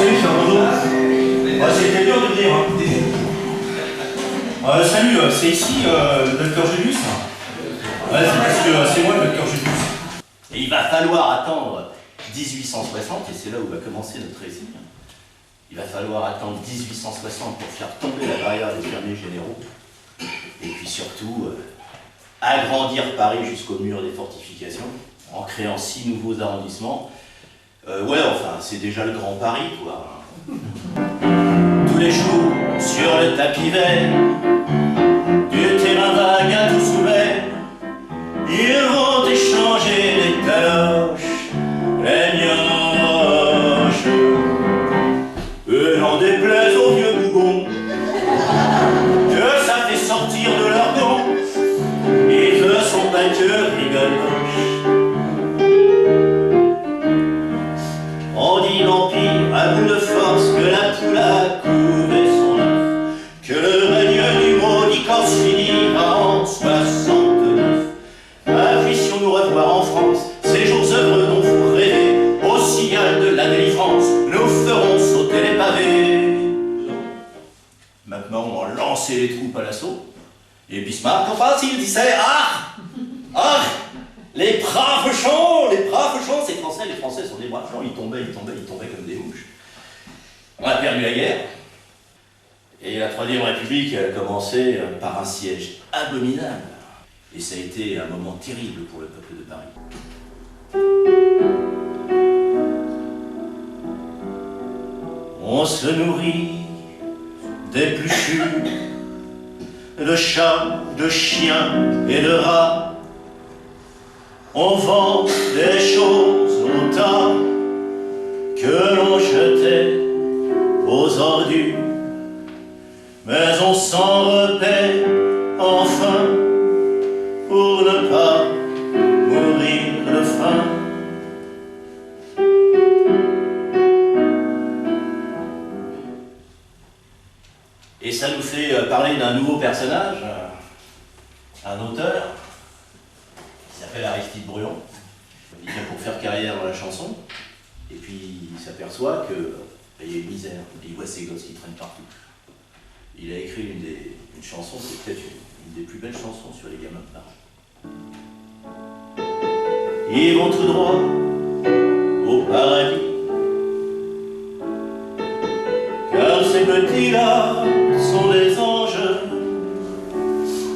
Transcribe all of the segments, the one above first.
salut Fernando. C'était dur de venir. Hein. Salut, c'est ici le docteur Julius. Ouais, c'est parce que c'est moi le docteur Julius. Et il va falloir attendre 1860, et c'est là où va commencer notre récit. Il va falloir attendre 1860 pour faire tomber la barrière des fermiers généraux. Et puis surtout, agrandir Paris jusqu'au mur des fortifications, en créant 6 nouveaux arrondissements. Ouais, enfin, c'est déjà le Grand Paris, quoi. Tous les jours, sur le tapis vert, du terrain vague à tout souvert, ils vont échanger les taloches, les mioches. Et n'en déplaise aux vieux bougons, que ça fait sortir de leur gond, ils ne sont pas que rigoloches. On dit l'Empire à bout de force, que la poule a couvé son œuf, que le règne du maudit Corse finira en 69. Puissions-nous revoir en France ces jours heureux dont vous rêvez, au signal de la délivrance, nous ferons sauter les pavés. Maintenant, on va lancer les troupes à l'assaut, et Bismarck, enfin, s'il disait « Ah, les braves champs, ces Français, les Français sont des braves champs, ils tombaient comme des mouches. » On a perdu la guerre, et la Troisième République a commencé par un siège abominable. Et ça a été un moment terrible pour le peuple de Paris. On se nourrit d'épluchures, de chats, de chiens et de rats. On vend des choses au tas que l'on jetait aux ordures. Mais on s'en repaît enfin pour ne pas mourir de faim. Et ça nous fait parler d'un nouveau personnage, un auteur, qui s'appelle Aristide Bruant. Il vient pour faire carrière dans la chanson, et puis il s'aperçoit qu'il y a une misère, et il voit ses gosses qui traînent partout. Il a écrit une chanson, c'est peut-être une des plus belles chansons sur les gamins de Paris. Ils vont tout droit au paradis, car ces petits-là sont des anges,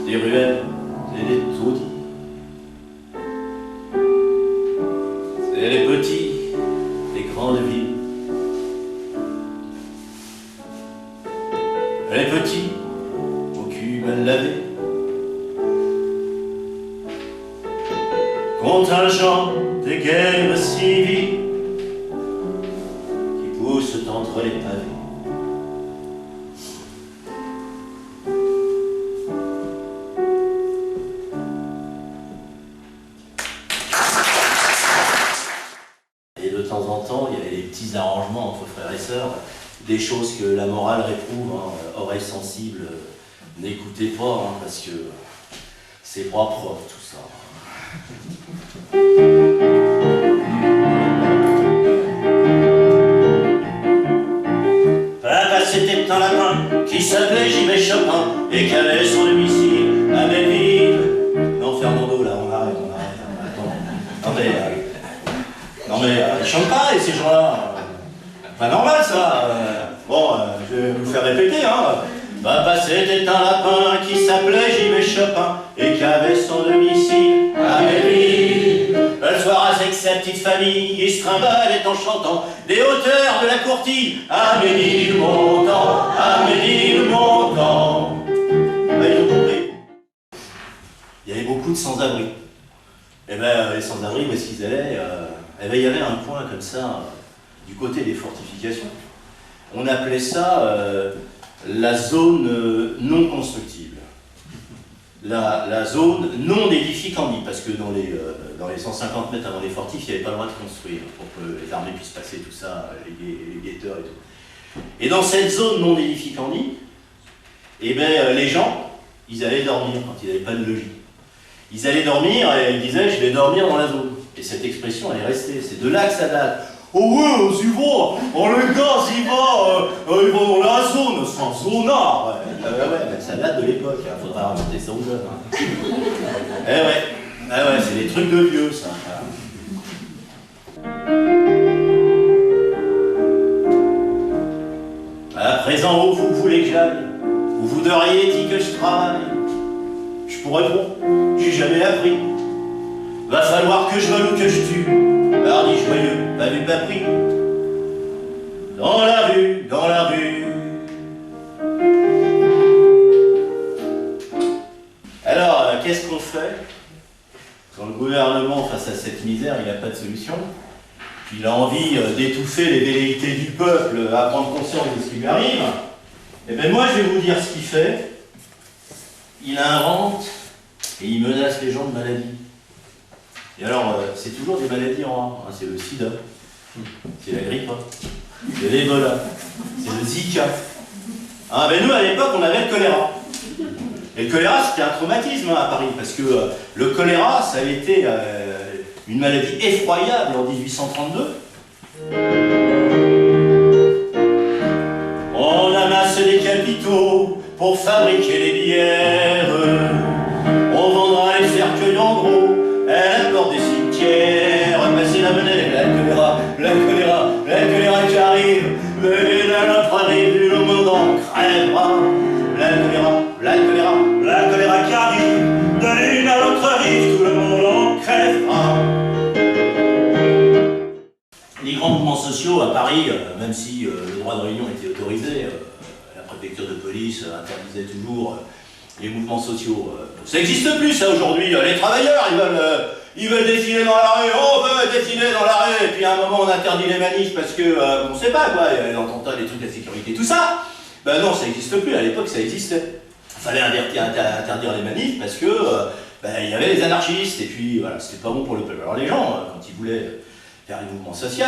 des ruelles et des taudis. C'est les petits des grandes villes, les petits au cul mal lavé, contingent des guerres civiles qui poussent entre les pavés. Et de temps en temps, il y avait des petits arrangements entre frères et sœurs, des choses que la morale réprouve, hein, oreilles sensibles, n'écoutez pas, hein, parce que c'est pas propre tout ça. Papa, c'était un lapin qui s'appelait J.B. Chopin et qui avait son domicile à Belleville. Non, Fernando, là, on arrête, attends. Non mais, ils chantent pas, et ces gens-là. Pas normal, ça. Bon, je vais vous faire répéter, hein. Papa, c'était un lapin qui s'appelait J.B. Chopin et qui avait son domicile à Belleville. Le soir, avec sa petite famille, il se trimbalait en chantant des hauteurs de la courtille. Amélie-le-Montant, Amélie-le-Montant. Ben, ils ont compris. Il y avait beaucoup de sans-abri. Et ben, les sans-abri, où est-ce qu'ils allaient Eh ben, il y avait un point comme ça, du côté des fortifications. On appelait ça la zone non constructible. La zone non édificandie, parce que dans les 150 mètres avant les fortifs, il n'y avait pas le droit de construire, pour que les armées puissent passer tout ça, les guetteurs et tout. Et dans cette zone non édificandie, eh ben, les gens, ils allaient dormir quand ils n'avaient pas de logis. Ils allaient dormir et ils disaient « je vais dormir dans la zone ». Et cette expression, elle est restée. C'est de là que ça date. Oh ouais, on y va, oh le gaz il va dans la zone, sans zonard. Ouais, mais ça date de l'époque, hein. Faudra raconter ça aux jeunes. Hein. Ouais, c'est des trucs de vieux ça. À présent, où vous voulez que j'aille, où vous auriez dit que je travaille, je pourrais bon, j'ai jamais appris. Va falloir que je vole ou que je tue. Hardi joyeux, pas vu, pas pris. Dans la rue, dans la rue. Alors, qu'est-ce qu'on fait quand le gouvernement, face à cette misère, il n'a pas de solution, puis il a envie d'étouffer les velléités du peuple à prendre conscience de ce qui lui arrive? Eh bien moi, je vais vous dire ce qu'il fait. Il invente et il menace les gens de maladies. Et alors, c'est toujours des maladies en rang. C'est le sida, c'est la grippe, c'est l'Ebola, c'est le Zika. Ah, ben nous, à l'époque, on avait le choléra. Et le choléra, c'était un traumatisme à Paris, parce que le choléra, ça a été une maladie effroyable en 1832. On amasse des capitaux pour fabriquer les bières. On vendra les cercueils en gros à la porte des cimetières. Passer la monnaie, la choléra qui arrive. Mais la nôtre arrive, le monde en crèvera. La choléra qui arrive. De l'une à l'autre rive, tout le monde en crèvera. Les grands mouvements sociaux à Paris, même si le droit de réunion était autorisé, la préfecture de police interdisait toujours les mouvements sociaux. Ça n'existe plus ça aujourd'hui. Les travailleurs, ils veulent défiler dans la rue, on veut défiler dans la rue, et puis à un moment on interdit les manifs parce que, on sait pas quoi, les attentats, les trucs de sécurité, tout ça. Ben non, ça n'existe plus, à l'époque ça existait. Il fallait interdire les manifs parce que, il y avait les anarchistes, et puis voilà, c'était pas bon pour le peuple. Alors les gens, quand ils voulaient faire les mouvements sociaux,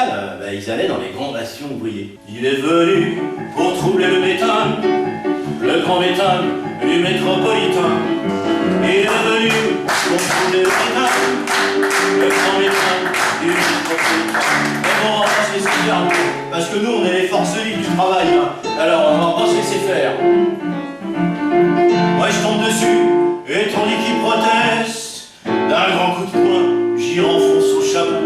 ils allaient dans les grands bastions ouvriers. Il est venu pour troubler le bétail, le grand bétail du métropolitain. Il est venu pour troubler le bétail, le grand bétail du métropolitain. Et on va pas se laisser faire, parce que nous on est les forces vives du travail, hein. Alors on va pas se laisser faire. Moi je tombe dessus, et tandis qu'il proteste, d'un grand coup de poing, j'y renfonce son chapeau.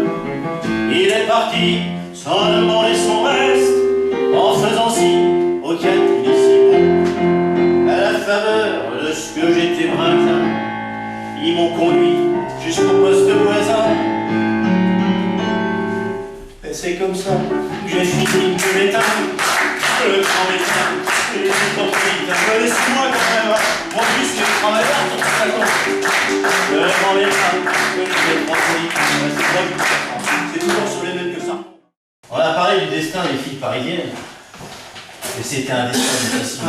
Il est parti, sans demander son reste, en faisant signe aux quatre municipaux. À la faveur de ce que j'étais brinquin, ils m'ont conduit jusqu'au poste voisin. Et c'est comme ça que j'ai fini de m'éteindre, le grand médecin, les métropolitains. Laissez-moi quand même, moi plus que les travailleurs sont présents. Le grand médecin, les métropolitains, c'est toujours sur les mêmes que ça. On a parlé du destin des filles parisiennes. Et c'était un destin difficile.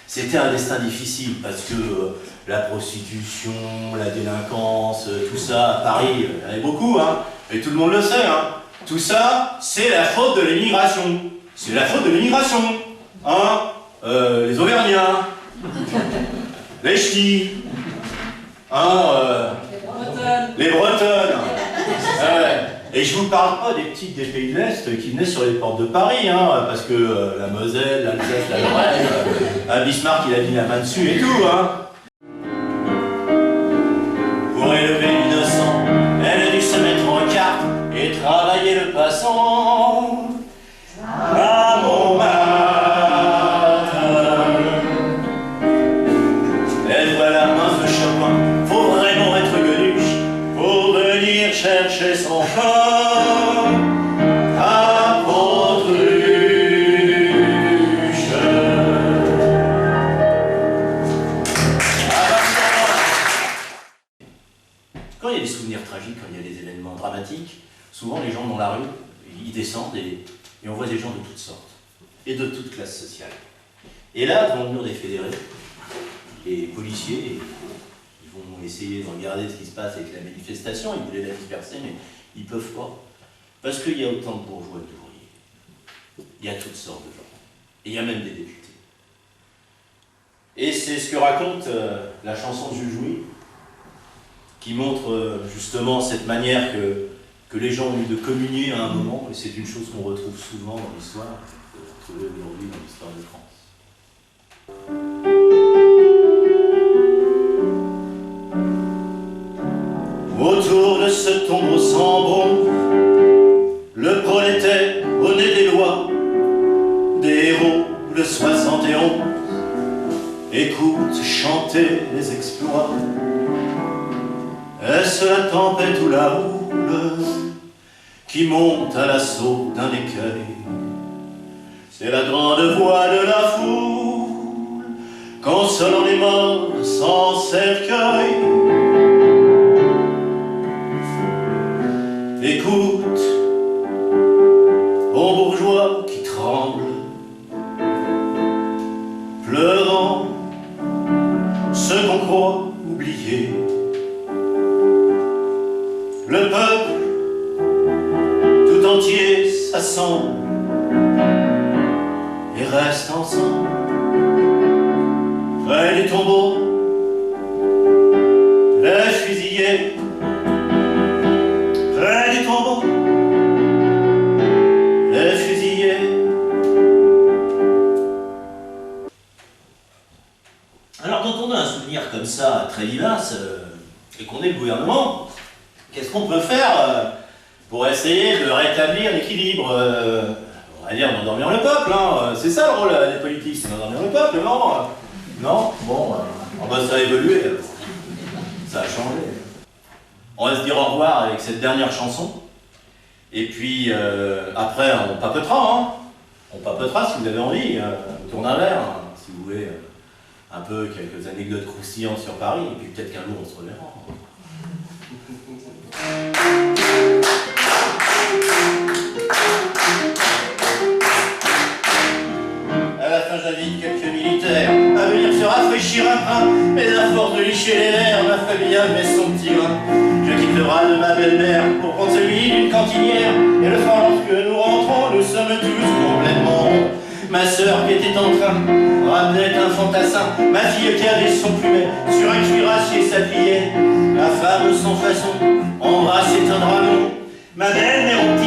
C'était un destin difficile parce que la prostitution, la délinquance, tout ça à Paris, il y en avait beaucoup, hein. Et tout le monde le sait, hein. Tout ça, c'est la faute de l'immigration. C'est la faute de l'immigration. Hein. Les Auvergnats, les Ch'tis, hein, les Bretonnes. Et je vous parle pas des petites des pays de l'Est qui venaient sur les portes de Paris, hein, parce que la Moselle, l'Alsace, la Lorraine, Bismarck il a mis la main dessus et tout, hein. Pour élever l'innocent, elle a dû se mettre en carte et travailler le passant. À Montmartre, elle voit la main de Chopin, faut vraiment être gueuluche pour venir chercher son corps à Autruche. Quand il y a des souvenirs tragiques, quand il y a des événements dramatiques, souvent les gens dans la rue, ils descendent et on voit des gens de toutes sortes et de toutes classes sociales. Et là, devant le mur des fédérés, les policiers, ils vont essayer de regarder ce qui se passe avec la manifestation, ils voulaient la disperser, mais ils ne peuvent pas. Parce qu'il y a autant de bourgeois que d'ouvriers. Il y a toutes sortes de gens. Et il y a même des députés. Et c'est ce que raconte la chanson de Jules Jouy, qui montre justement cette manière que que les gens ont eu de communier à un moment, et c'est une chose qu'on retrouve souvent dans l'histoire, qu'on peut retrouver aujourd'hui dans l'histoire de France. Autour de ce tombeau sans bon, le prolétaire au nez des lois, des héros de 71, écoute chanter les exploits. Est-ce la tempête ou la houle qui monte à l'assaut d'un écueil? C'est la grande voix de la foule, consolant les morts sans cercueil. Écoute, bon bourgeois qui tremble, pleurant ce qu'on croit oublier. Le peuple tout entier s'assemble et reste ensemble près du tombeau, les fusillés. Près du tombeau, les fusillés. Alors quand on a un souvenir comme ça, très vivace, et qu'on est le gouvernement, qu'est-ce qu'on peut faire pour essayer de rétablir l'équilibre? On va dire d'endormir le peuple, hein. C'est ça le rôle des politiques, c'est d'endormir le peuple, non? Non? Bon, ça a évolué, ça a changé. On va se dire au revoir avec cette dernière chanson. Et puis, après, on papetera, hein. On papetera si vous avez envie. On tourne un verre, hein, si vous voulez. Un peu quelques anecdotes croustillantes sur Paris. Et puis peut-être qu'un jour, on se reverra. À la fin, j'invite quelques militaires à venir se rafraîchir un peu. Mais à force de licher les verres, ma famille met son petit grain. Je quitte le bras de ma belle-mère pour prendre celui d'une cantinière. Et le soir, lorsque nous rentrons, nous sommes tous complètement ronds. Ma sœur qui était en train ramenait un fantassin. Ma fille qui avait son plumet sur un cuirassier s'appuyait. La femme sans façon embrassait un dragon. Ma belle-mère au petit